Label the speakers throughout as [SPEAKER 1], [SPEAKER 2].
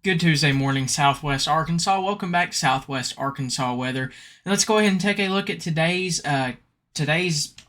[SPEAKER 1] Good Tuesday morning, Southwest Arkansas. Welcome back to Southwest Arkansas weather. And let's go ahead and take a look at today's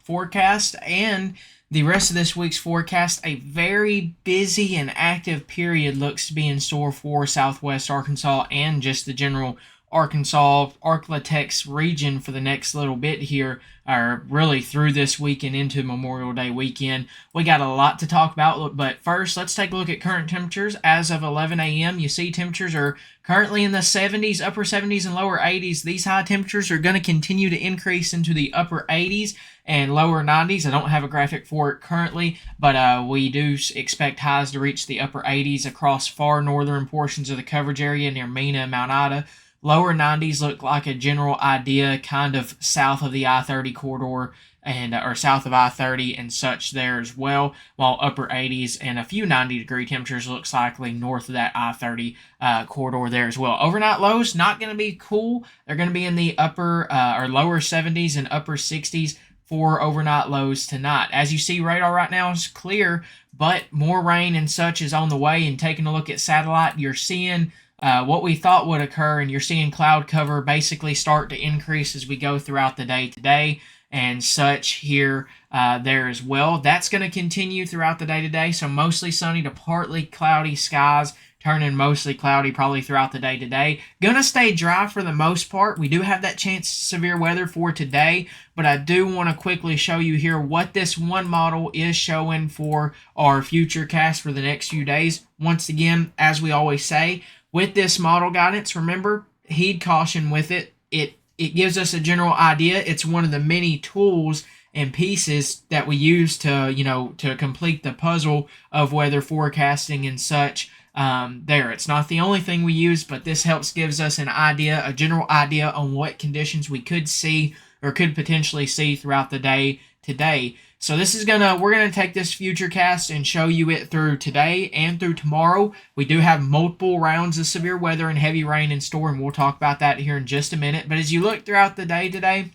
[SPEAKER 1] forecast and the rest of this week's forecast. A very busy and active period looks to be in store for Southwest Arkansas and just the general Arkansas, Arklatex region for the next little bit here, or really through this week and into Memorial Day weekend. We got a lot to talk about, but first let's take a look at current temperatures. As of 11 a.m., you see temperatures are currently in the 70s, upper 70s, and lower 80s. These high temperatures are going to continue to increase into the upper 80s and lower 90s. I don't have a graphic for it currently, but we do expect highs to reach the upper 80s across far northern portions of the coverage area near Mena and Mount Ida. Lower 90s look like a general idea, kind of south of the I-30 corridor and or south of I-30 and such there as well, while upper 80s and a few 90-degree temperatures looks likely north of that I-30 corridor there as well. Overnight lows not going to be cool. They're going to be in the upper or lower 70s and upper 60s for overnight lows tonight. As you see, radar right now is clear, but more rain and such is on the way. And taking a look at satellite, you're seeing what we thought would occur, and you're seeing cloud cover basically start to increase as we go throughout the day today and such here there as well. That's going to continue throughout the day today, so mostly sunny to partly cloudy skies, turning mostly cloudy probably throughout the day today. Gonna stay dry for the most part. We do have that chance of severe weather for today, but I do want to quickly show you here what this one model is showing for our future cast for the next few days. Once again, as we always say, with this model guidance, remember, heed caution with it. It gives us a general idea. It's one of the many tools and pieces that we use to complete the puzzle of weather forecasting and such. There, it's not the only thing we use, but this gives us an idea, a general idea on what conditions we could see or could potentially see throughout the day today. So we're gonna take this future cast and show you it through today and through tomorrow. We do have multiple rounds of severe weather and heavy rain in store, and we'll talk about that here in just a minute. But as you look throughout the day today,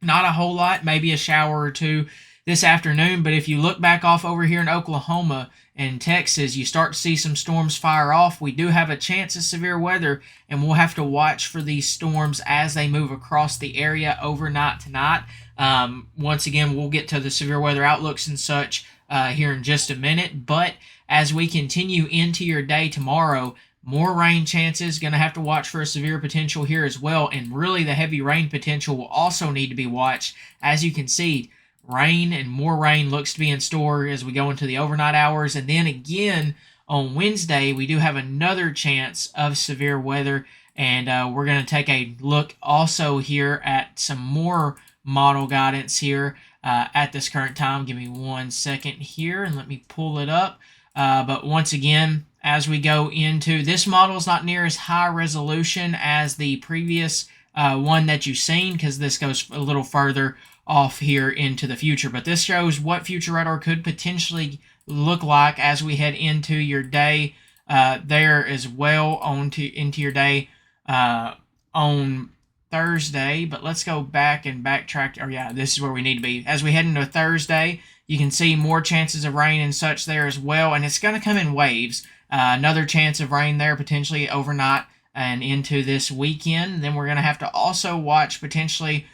[SPEAKER 1] not a whole lot, maybe a shower or two this afternoon. But if you look back off over here in Oklahoma and Texas, you start to see some storms fire off. We do have a chance of severe weather, and we'll have to watch for these storms as they move across the area overnight tonight. Once again, we'll get to the severe weather outlooks and such here in just a minute. But as we continue into your day tomorrow, more rain chances, going to have to watch for a severe potential here as well. And really the heavy rain potential will also need to be watched. As you can see, rain and more rain looks to be in store as we go into the overnight hours. And then again, on Wednesday, we do have another chance of severe weather. And we're going to take a look also here at some more model guidance here at this current time. Give me 1 second here and let me pull it up. But once again, as we go into this model is not near as high resolution as the previous one that you've seen, because this goes a little further off here into the future. But this shows what future radar could potentially look like as we head into your day there as well into your day on Thursday. But let's go back and backtrack. Oh yeah, this is where we need to be. As we head into Thursday, you can see more chances of rain and such there as well, and it's going to come in waves. Another chance of rain there potentially overnight and into this weekend. Then we're going to have to also watch potentially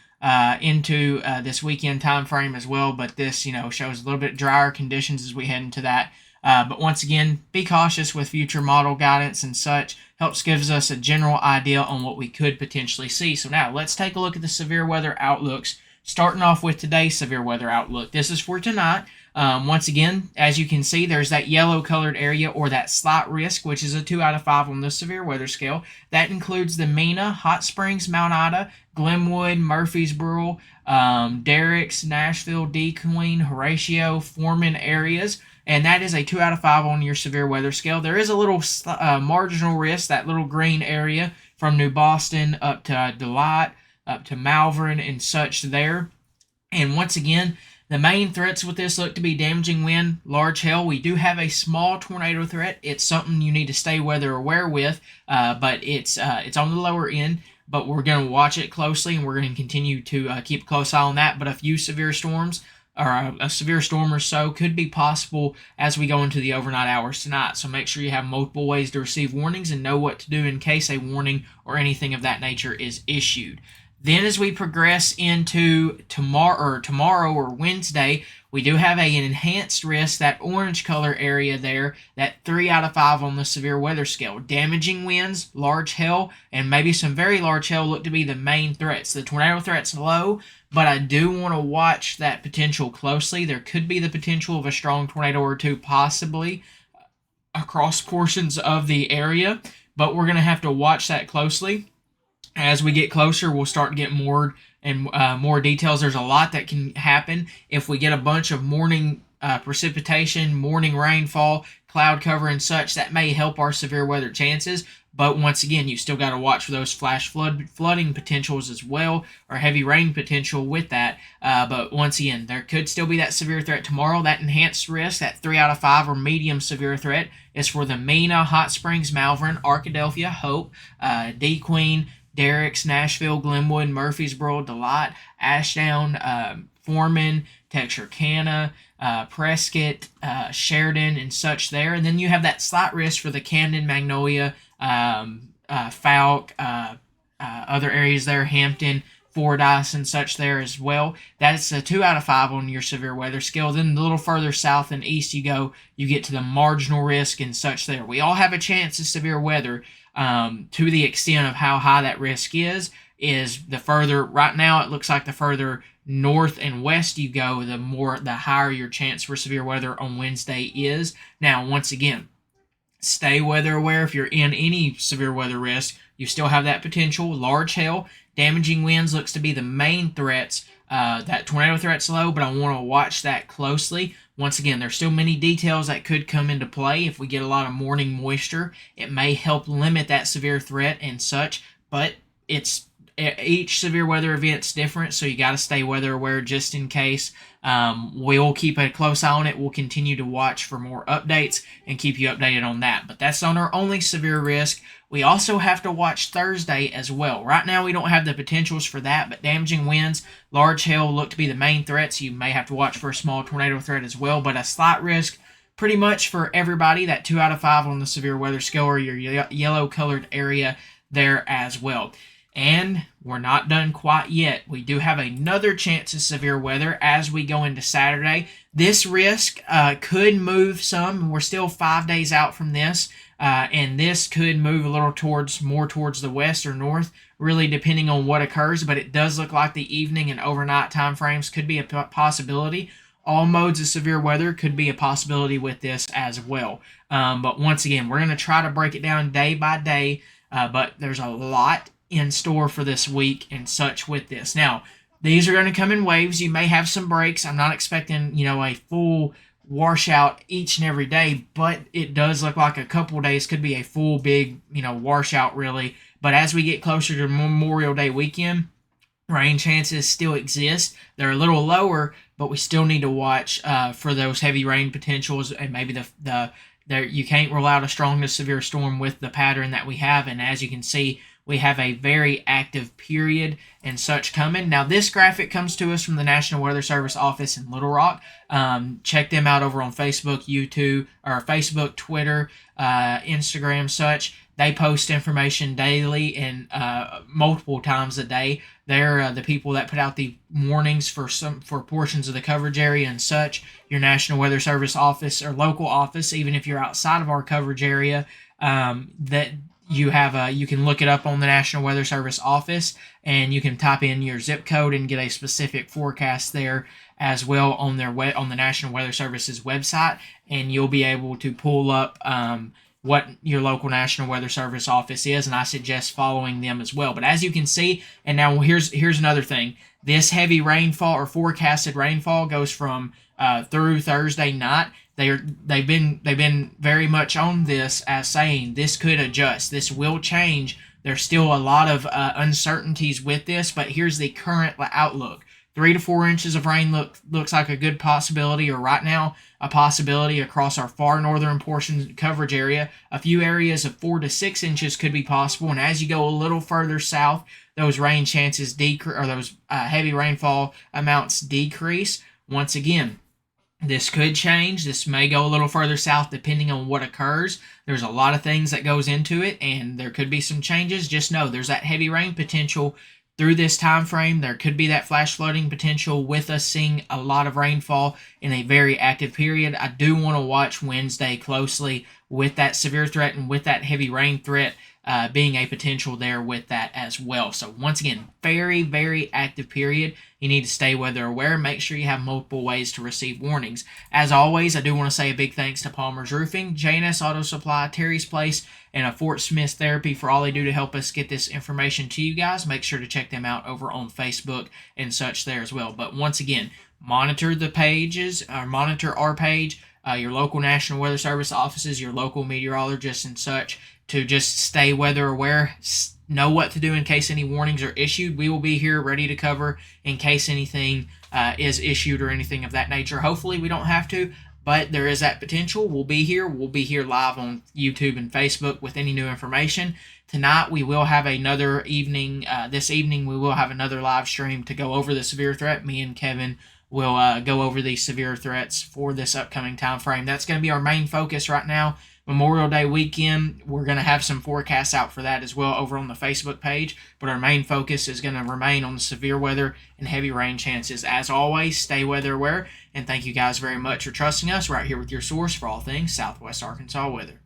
[SPEAKER 1] into this weekend time frame as well, but this shows a little bit drier conditions as we head into that. But once again, be cautious with future model guidance and such. Gives us a general idea on what we could potentially see. So now let's take a look at the severe weather outlooks, starting off with today's severe weather outlook. This is for tonight. Once again, as you can see, there's that yellow colored area, or that slight risk, which is a 2 out of 5 on the severe weather scale. That includes the Mena, Hot Springs, Mount Ida, Glenwood, Murfreesboro, Derricks, Nashville, DeQueen, Horatio, Foreman areas. And that is a 2 out of 5 on your severe weather scale. There is a little marginal risk, that little green area from New Boston up to Delight, up to Malvern and such there. And once again, the main threats with this look to be damaging wind, large hail. We do have a small tornado threat. It's something you need to stay weather aware with, but it's on the lower end. But we're going to watch it closely, and we're going to continue to keep a close eye on that. But a few severe storms or a severe storm or so could be possible as we go into the overnight hours tonight. So make sure you have multiple ways to receive warnings and know what to do in case a warning or anything of that nature is issued. Then, as we progress into tomorrow or Wednesday, we do have an enhanced risk, that orange color area there, that 3 out of 5 on the severe weather scale. Damaging winds, large hail, and maybe some very large hail look to be the main threats. The tornado threat's low, but I do want to watch that potential closely. There could be the potential of a strong tornado or two possibly across portions of the area, but we're going to have to watch that closely. As we get closer, we'll start to get more and more details. There's a lot that can happen if we get a bunch of morning precipitation, morning rainfall, cloud cover, and such. That may help our severe weather chances. But once again, you still got to watch for those flash flooding potentials as well, or heavy rain potential with that. But once again, there could still be that severe threat tomorrow. That enhanced risk, that 3 out of 5 or medium severe threat, is for the Mena, Hot Springs, Malvern, Arkadelphia, Hope, D. Queen, Derricks, Nashville, Glenwood, Murfreesboro, Delight, Ashdown, Foreman, Texarkana, Prescott, Sheridan, and such there. And then you have that slight risk for the Camden, Magnolia, Falk, other areas there, Hampton, Fordyce, and such there as well. That's a 2 out of 5 on your severe weather scale. Then a little further south and east you go, you get to the marginal risk and such there. We all have a chance of severe weather. To the extent of how high that risk is the further, right now it looks like the further north and west you go, the higher your chance for severe weather on Wednesday is. Now, once again, stay weather aware. If you're in any severe weather risk, you still have that potential. Large hail, damaging winds looks to be the main threats. That tornado threat's low, but I want to watch that closely. Once again, there's still many details that could come into play. If we get a lot of morning moisture, it may help limit that severe threat and such, but each severe weather event's different, so you got to stay weather aware just in case. We'll keep a close eye on it. We'll continue to watch for more updates and keep you updated on that. But that's on our only severe risk. We also have to watch Thursday as well. Right now, we don't have the potentials for that, but damaging winds, large hail look to be the main threats. You may have to watch for a small tornado threat as well, but a slight risk pretty much for everybody. That 2 out of 5 on the severe weather scale, or your yellow-colored area there as well. And we're not done quite yet. We do have another chance of severe weather as we go into Saturday. This risk could move some. We're still 5 days out from this, and this could move a little more towards the west or north, really depending on what occurs. But it does look like the evening and overnight time frames could be a possibility. All modes of severe weather could be a possibility with this as well. But once again, we're going to try to break it down day by day, but there's a lot in store for this week and such with this. Now, these are going to come in waves. You may have some breaks. I'm not expecting, a full washout each and every day, but it does look like a couple days could be a full big, washout really. But as we get closer to Memorial Day weekend, rain chances still exist. They're a little lower, but we still need to watch for those heavy rain potentials, and maybe you can't rule out a strong to severe storm with the pattern that we have. And as you can see, we have a very active period and such coming. Now, this graphic comes to us from the National Weather Service office in Little Rock. Check them out over on Facebook, YouTube, or Facebook, Twitter, Instagram, such. They post information daily and multiple times a day. They're the people that put out the warnings for portions of the coverage area and such. Your National Weather Service office or local office, even if you're outside of our coverage area, that you can look it up on the National Weather Service office, and you can type in your zip code and get a specific forecast there as well on the National Weather Service's website, and you'll be able to pull up what your local National Weather Service office is, and I suggest following them as well. But as you can see, and now here's another thing. This heavy rainfall or forecasted rainfall goes from through Thursday night. They've been very much on this as saying this could adjust. This will change. There's still a lot of uncertainties with this, but here's the current outlook. 3 to 4 inches of rain looks like a good possibility, or right now a possibility across our far northern portion coverage area. A few areas of 4 to 6 inches could be possible, and as you go a little further south, those rain chances decrease, or those heavy rainfall amounts decrease. Once again, this could change. This may go a little further south depending on what occurs. There's a lot of things that goes into it, and there could be some changes. Just know there's that heavy rain potential through this time frame. There could be that flash flooding potential with us seeing a lot of rainfall in a very active period. I do want to watch Wednesday closely with that severe threat and with that heavy rain threat being a potential there with that as well. So once again, very, very active period. You need to stay weather aware. Make sure you have multiple ways to receive warnings. As always, I do want to say a big thanks to Palmer's Roofing, J&S Auto Supply, Terry's Place, and Fort Smith Therapy for all they do to help us get this information to you guys. Make sure to check them out over on Facebook and such there as well. But once again, monitor the pages, or monitor our page, your local National Weather Service offices, your local meteorologists and such, to just stay weather aware, know what to do in case any warnings are issued. We will be here ready to cover in case anything is issued or anything of that nature. Hopefully we don't have to, but there is that potential. We'll be here. We'll be here live on YouTube and Facebook with any new information. Tonight we will have another evening. This evening we will have another live stream to go over the severe threat. Me and Kevin will go over the severe threats for this upcoming time frame. That's going to be our main focus right now. Memorial Day weekend, we're going to have some forecasts out for that as well over on the Facebook page, but our main focus is going to remain on the severe weather and heavy rain chances. As always, stay weather aware, and thank you guys very much for trusting us right here with your source for all things Southwest Arkansas weather.